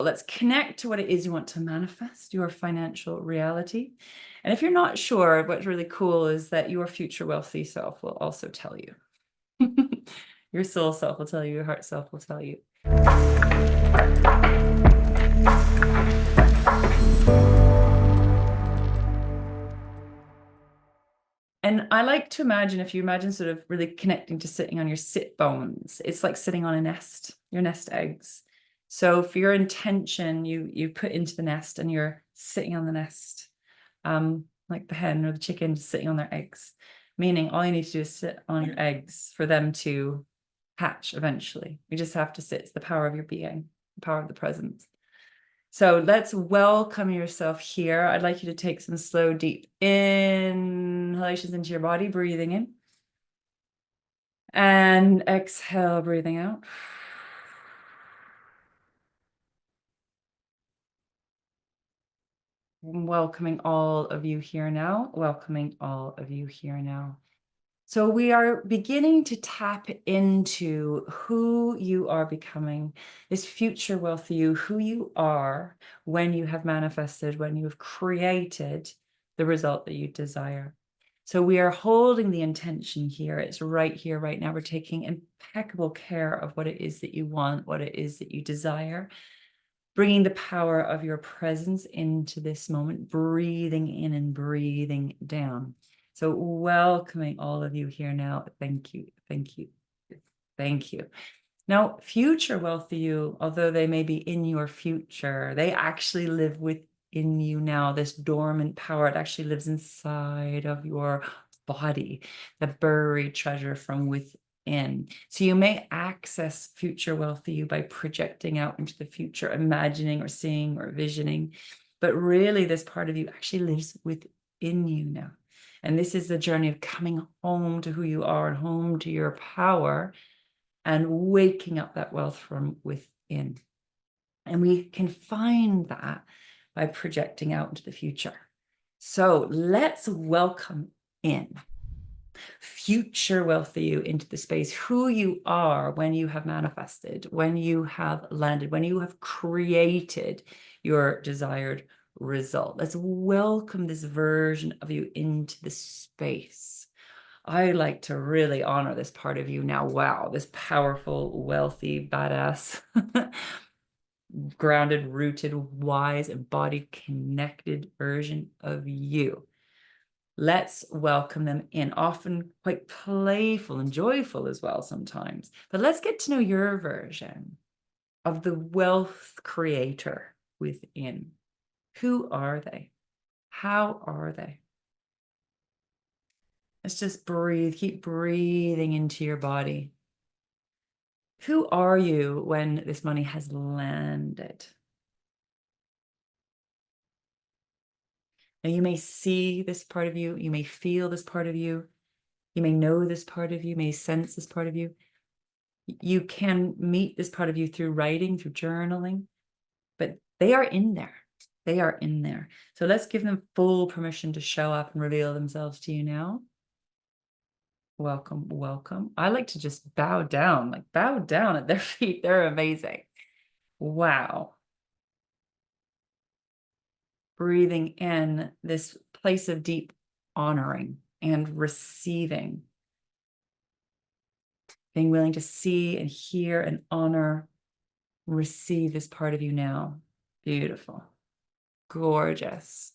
Let's connect to what it is you want to manifest, your financial reality. And if you're not sure, what's really cool is that your future wealthy self will also tell you. Your soul self will tell you, your heart self will tell you. And I like to imagine, if you imagine sort of really connecting to sitting on your sit bones, it's like sitting on a nest, your nest eggs. So for your intention, you put into the nest and you're sitting on the nest, like the hen or the chicken sitting on their eggs, meaning all you need to do is sit on your eggs for them to hatch eventually. You just have to sit. It's the power of your being, the power of the present. So let's welcome yourself here. I'd like you to take some slow, deep inhalations into your body, breathing in. And exhale, breathing out. Welcoming all of you here now. Welcoming all of you here now. So we are beginning to tap into who you are becoming, this future wealthy you, who you are when you have manifested, when you have created the result that you desire. So we are holding the intention here. It's right here, right now. We're taking impeccable care of what it is that you want, what it is that you desire, bringing the power of your presence into this moment, breathing in and breathing down. So welcoming all of you here now. Thank you, thank you, thank you. Now, future wealthy you, although they may be in your future, they actually live within you now. This dormant power, it actually lives inside of your body, the buried treasure from within. So you may access future wealthy you by projecting out into the future, imagining or seeing or visioning. But really, this part of you actually lives within you now. And this is the journey of coming home to who you are and home to your power and waking up that wealth from within. And we can find that by projecting out into the future. So let's welcome in future wealthy you into the space, who you are when you have manifested, when you have landed, when you have created your desired result. Let's welcome this version of you into the space. I like to really honor this part of you now. Wow, this powerful, wealthy, badass, grounded, rooted, wise, embodied, connected version of you. Let's welcome them in, often quite playful and joyful as well sometimes. But let's get to know your version of the wealth creator within. Who are they? How are they? Let's just breathe. Keep breathing into your body. Who are you when this money has landed? Now, you may see this part of you. You may feel this part of you. You may know this part of you. You may sense this part of you. You can meet this part of you through writing, through journaling, but they are in there. They are in there. So let's give them full permission to show up and reveal themselves to you now. Welcome, welcome. I like to just bow down at their feet. They're amazing. Wow. Breathing in this place of deep honoring and receiving. Being willing to see and hear and honor, receive this part of you now. Beautiful. Gorgeous.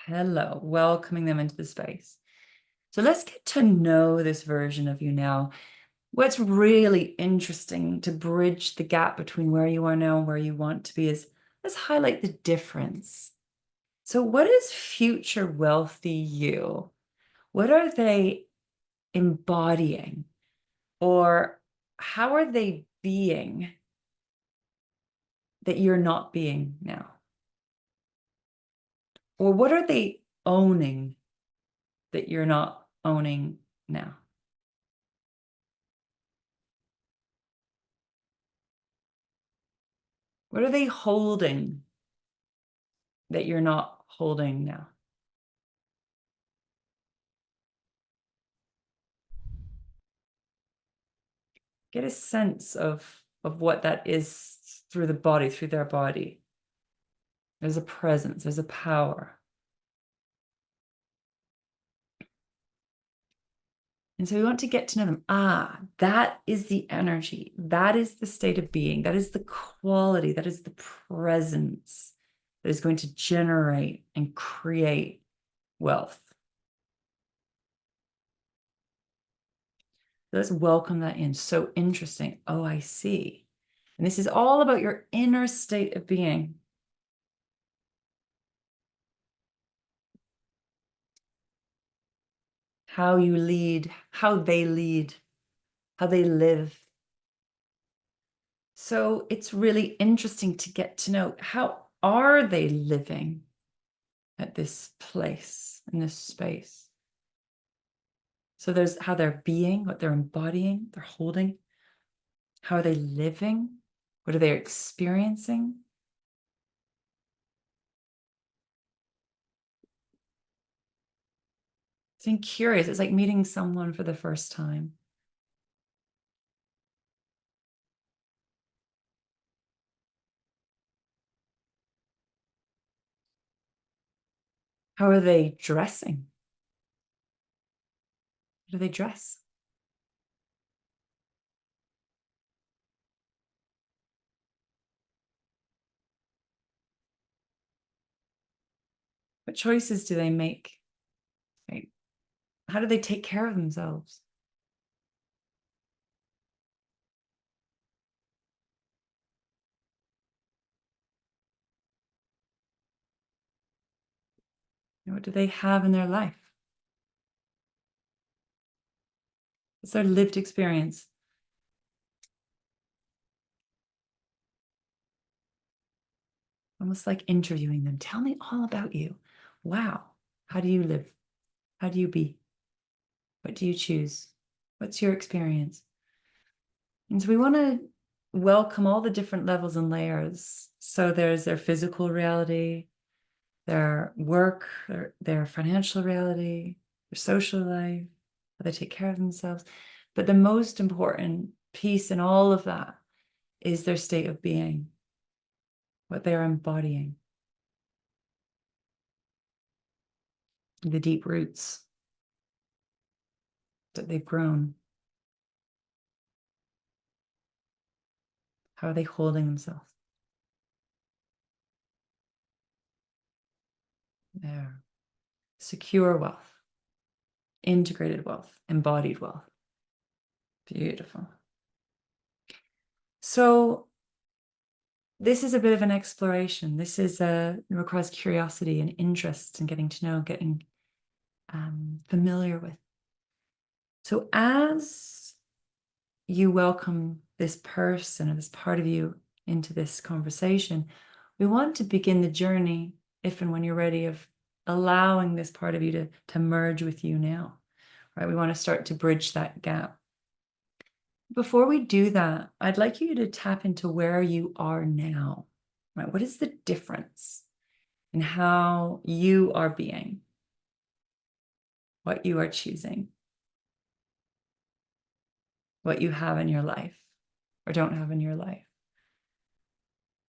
Hello, welcoming them into the space. So let's get to know this version of you now. What's really interesting to bridge the gap between where you are now and where you want to be is let's highlight the difference. So what is future wealthy you? What are they embodying? Or how are they being that you're not being now? Or what are they owning that you're not owning now? What are they holding that you're not holding now? Get a sense of of what that is through the body, through their body. There's a presence, there's a power. And so we want to get to know them. Ah, that is the energy. That is the state of being. That is the quality. That is the presence that is going to generate and create wealth. Let's welcome that in. So interesting. Oh, I see. And this is all about your inner state of being. How you lead, how they live. So it's really interesting to get to know, how are they living at this place, in this space? So there's how they're being, what they're embodying, they're holding. How are they living? What are they experiencing? It's being curious. It's like meeting someone for the first time. How are they dressing? How do they dress? What choices do they make? Right? How do they take care of themselves? What do they have in their life? It's their lived experience. Almost like interviewing them. Tell me all about you. Wow. How do you live? How do you be? What do you choose? What's your experience? And so we want to welcome all the different levels and layers. So there's their physical reality, their work, their financial reality, their social life, how they take care of themselves. But the most important piece in all of that is their state of being, what they are embodying, the deep roots that they've grown. How are they holding themselves? There. Secure wealth, integrated wealth, embodied wealth. Beautiful. So this is a bit of an exploration. This is it requires curiosity and interest and getting to know, getting familiar with. So as you welcome this person or this part of you into this conversation, we want to begin the journey, if and when you're ready, of allowing this part of you to merge with you now, right? We want to start to bridge that gap. Before we do that, I'd like you to tap into where you are now, right? What is the difference in how you are being, what you are choosing, what you have in your life or don't have in your life?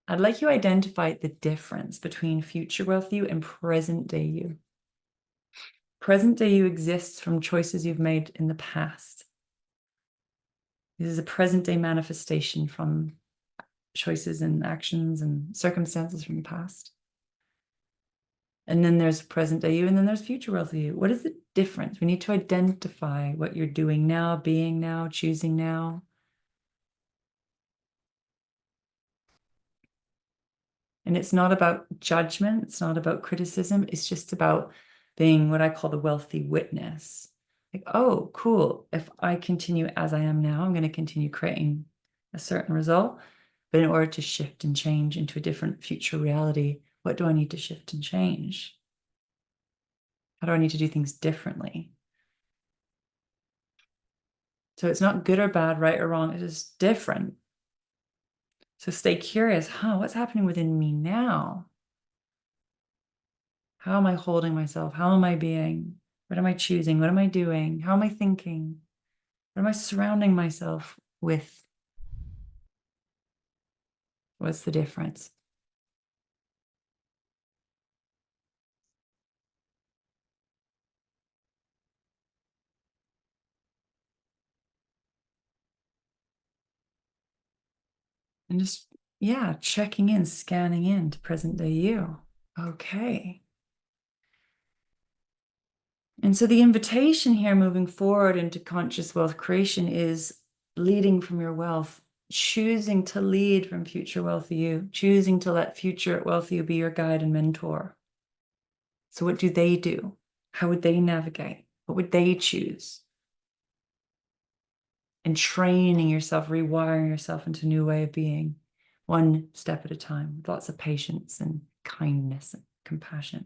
I'd like you to identify the difference between future wealth you and present day you. Present day you exists from choices you've made in the past. This is a present day manifestation from choices and actions and circumstances from the past. And then there's present day you, and then there's future wealth you. What is the difference? We need to identify what you're doing now, being now, choosing now. And it's not about judgment. It's not about criticism. It's just about being what I call the wealthy witness. Like, oh, cool. If I continue as I am now, I'm going to continue creating a certain result. But in order to shift and change into a different future reality, what do I need to shift and change? How do I need to do things differently? So it's not good or bad, right or wrong. It is different. So stay curious. What's happening within me now? How am I holding myself? How am I being? What am I choosing? What am I doing? How am I thinking? What am I surrounding myself with? What's the difference? And just, yeah, checking in, scanning in to present day you. Okay. And so the invitation here moving forward into conscious wealth creation is leading from your wealth, choosing to lead from future wealthy you, choosing to let future wealthy you be your guide and mentor. So what do they do? How would they navigate? What would they choose? And training yourself, rewiring yourself into a new way of being, one step at a time, with lots of patience and kindness and compassion.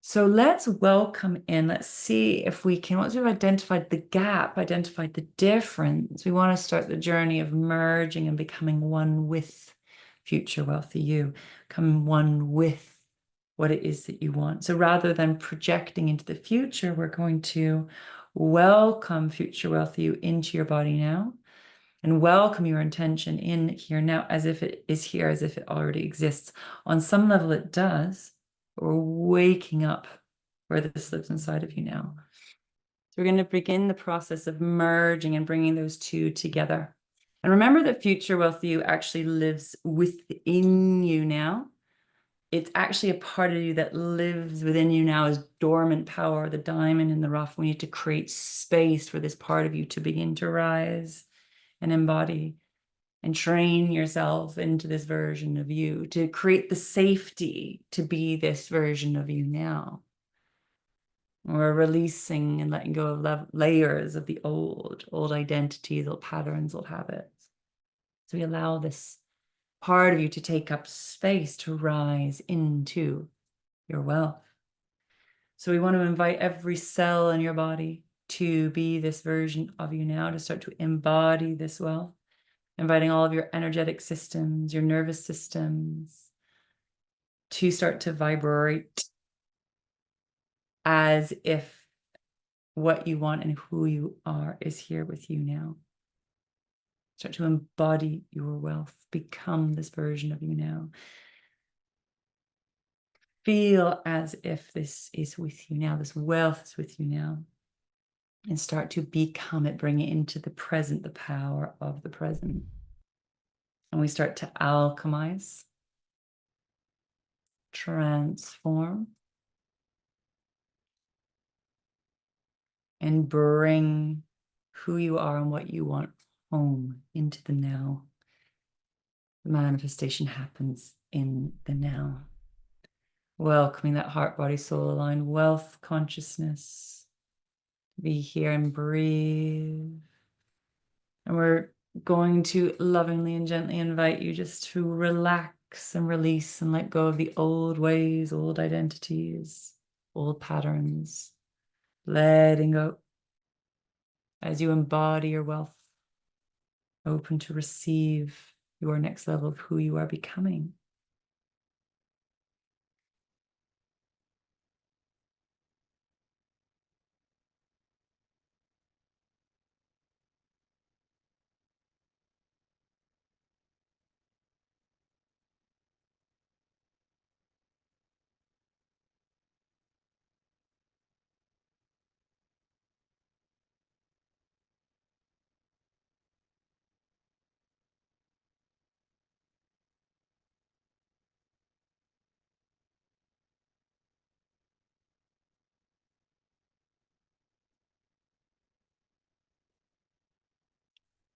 So let's welcome in. Let's see if we can, once we've identified the gap, identified the difference, we want to start the journey of merging and becoming one with future wealthy you, becoming one with what it is that you want. So rather than projecting into the future, we're going to welcome future wealthy you into your body now and welcome your intention in here now as if it is here, as if it already exists. On some level, it does. We're waking up where this lives inside of you now. So we're going to begin the process of merging and bringing those two together. And remember that future wealthy you actually lives within you now. It's actually a part of you that lives within you now as dormant power, the diamond in the rough. We need to create space for this part of you to begin to rise and embody and train yourself into this version of you, to create the safety to be this version of you now. We're releasing and letting go of layers of the old identities, old patterns, old habits. So we allow this part of you to take up space to rise into your wealth. So we want to invite every cell in your body to be this version of you now, to start to embody this wealth, inviting all of your energetic systems, your nervous systems to start to vibrate as if what you want and who you are is here with you now. Start to embody your wealth, become this version of you now. Feel as if this is with you now, this wealth is with you now. And start to become it, bring it into the present, the power of the present. And we start to alchemize, transform, and bring who you are and what you want home into the now. The manifestation happens in the now. Welcoming that heart, body, soul aligned wealth consciousness. Be here and breathe. And we're going to lovingly and gently invite you just to relax and release and let go of the old ways, old identities, old patterns. Letting go as you embody your wealth, open to receive your next level of who you are becoming.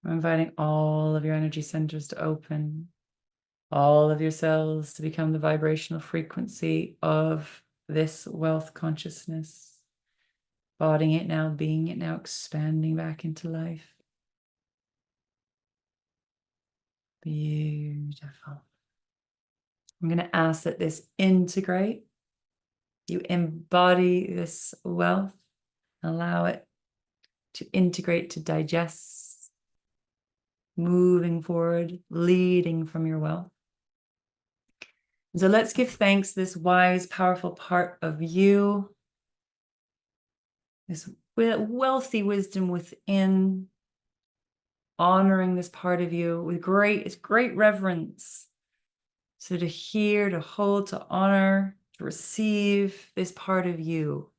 I'm inviting all of your energy centers to open, all of your cells to become the vibrational frequency of this wealth consciousness. Bodying it now, being it now, expanding back into life. Beautiful. I'm going to ask that this integrate. You embody this wealth, allow it to integrate, to digest, moving forward, leading from your wealth. So let's give thanks to this wise, powerful part of you, this wealthy wisdom within, honoring this part of you with great reverence. So to hear, to hold, to honor, to receive this part of you.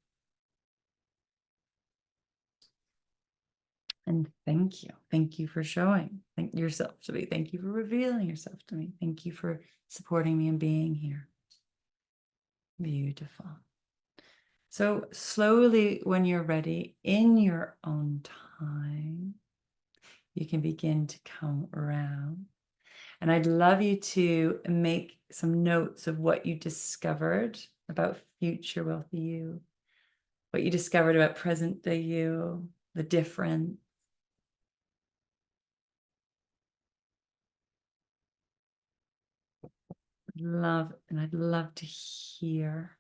And thank you. Thank you for showing yourself to me. Thank you for revealing yourself to me. Thank you for supporting me and being here. Beautiful. So slowly, when you're ready, in your own time, you can begin to come around. And I'd love you to make some notes of what you discovered about future wealthy you, what you discovered about present day you, the difference. I'd love to hear.